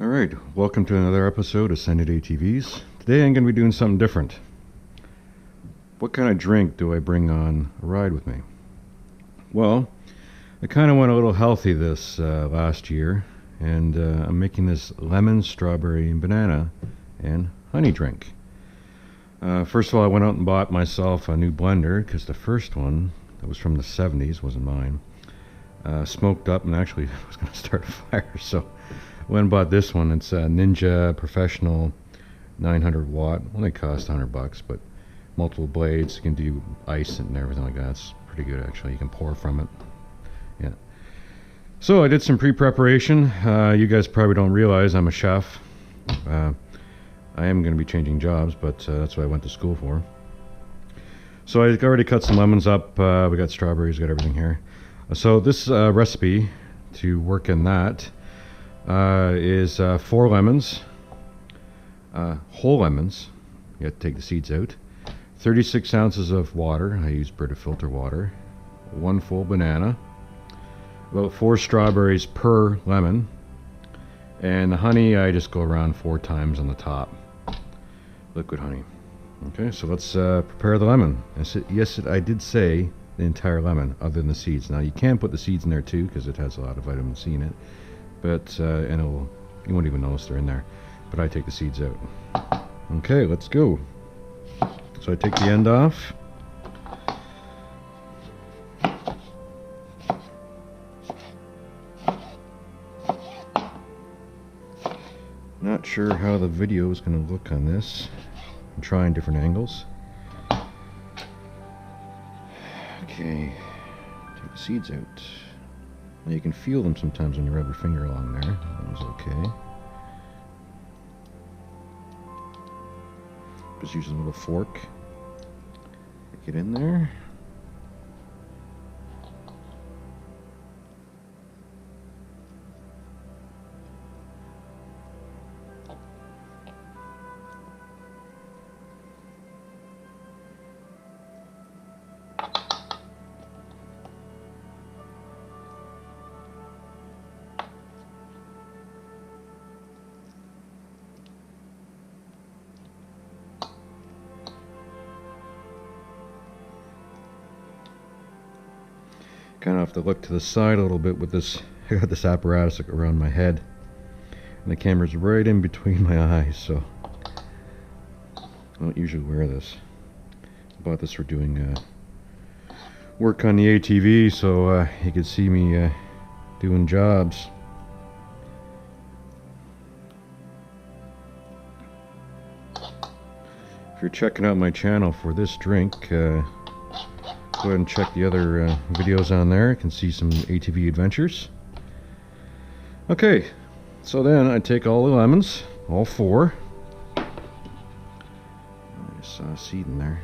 Alright, welcome to another episode of Senditatvs. Today I'm going to be doing something different. What kind of drink do I bring on a ride with me? Well, I kind of went a little healthy this last year, and I'm making this lemon, strawberry, and banana and honey drink. First of all, I went out and bought myself a new blender, because the first one, that was from the 70s, wasn't mine, smoked up and actually was going to start a fire, so I went and bought this one. It's a Ninja Professional 900 watt. Only cost $100, but multiple blades. You can do ice and everything like that. It's pretty good actually. You can pour from it. Yeah. So I did some pre-preparation. You guys probably don't realize I'm a chef. I am going to be changing jobs, but that's what I went to school for. So I already cut some lemons up. We got strawberries, got everything here. So this recipe to work in that is 4 lemons, whole lemons. You have to take the seeds out. 36 ounces of water. I use Brita filter water. 1 full banana. About 4 strawberries per lemon. And the honey, I just go around 4 times on the top. Liquid honey. Okay, so let's prepare the lemon. Yes, I did say the entire lemon, other than the seeds. Now you can put the seeds in there too, because it has a lot of vitamin C in it. But and you won't even notice they're in there. But I take the seeds out. Okay, let's go. So I take the end off. Not sure how the video is going to look on this. I'm trying different angles. Okay, take the seeds out. Now you can feel them sometimes when you rub your finger along there. That was okay. Just use a little fork. Get in there. Kind of have to look to the side a little bit with this. I got this apparatus around my head, and the camera's right in between my eyes, so I don't usually wear this. I bought this for doing work on the ATV, so you could see me doing jobs. If you're checking out my channel for this drink, go ahead and check the other videos on there. You can see some ATV adventures. Okay, so then I take all the lemons, all 4. I just saw a seed in there.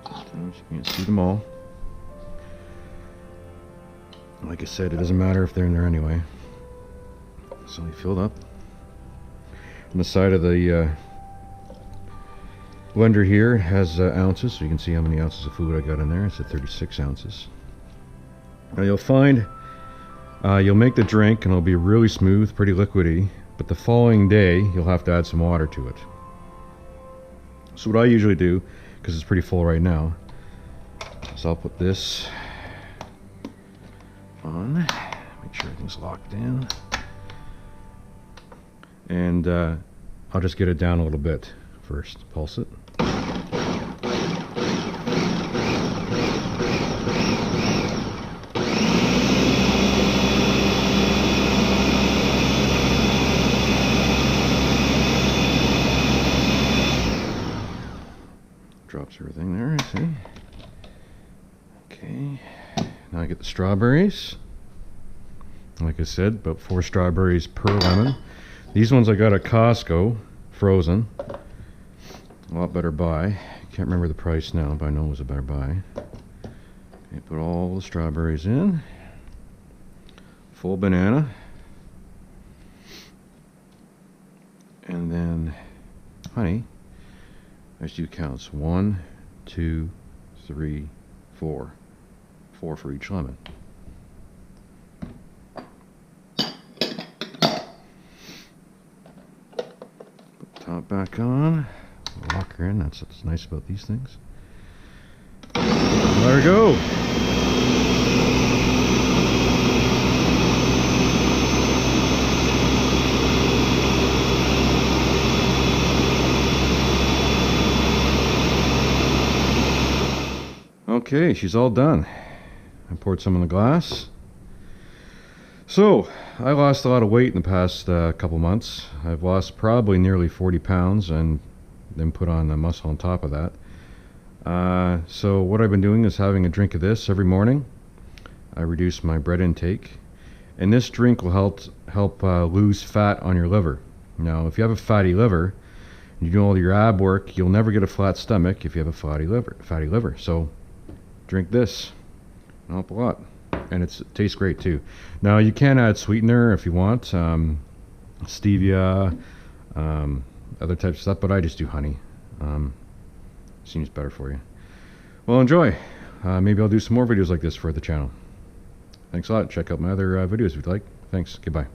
Sometimes you can't see them all. Like I said, it doesn't matter if they're in there anyway. So you fill it up. On the side of the blender here has ounces, so you can see how many ounces of food I got in there. It's at 36 ounces. Now you'll find you'll make the drink and it'll be really smooth, pretty liquidy, but the following day you'll have to add some water to it. So what I usually do, because it's pretty full right now, is I'll put this on, make sure everything's locked in, and I'll just get it down a little bit first. Pulse it. Drops everything there, I see. Okay, now I get the strawberries. Like I said, about 4 strawberries per lemon. These ones I got at Costco, frozen. A lot better buy. Can't remember the price now, but I know it was a better buy. Okay, put all the strawberries in. Full banana. And then honey. I just do counts. 1, 2, 3, 4. 4 for each lemon. top back on. Lock her in. That's what's nice about these things. Let her go. Okay, she's all done. I poured some in the glass. So, I lost a lot of weight in the past couple months. I've lost probably nearly 40 pounds and then put on the muscle on top of that. So what I've been doing is having a drink of this every morning. I reduce my bread intake. And this drink will help lose fat on your liver. Now, if you have a fatty liver, you do all your ab work, you'll never get a flat stomach if you have a fatty liver. So, drink this. It'll help a lot. And it tastes great too. Now you can add sweetener if you want, stevia, other types of stuff, but I just do honey. Seems better for you. Well, enjoy. Maybe I'll do some more videos like this for the channel. Thanks a lot. Check out my other videos if you'd like. Thanks. Goodbye.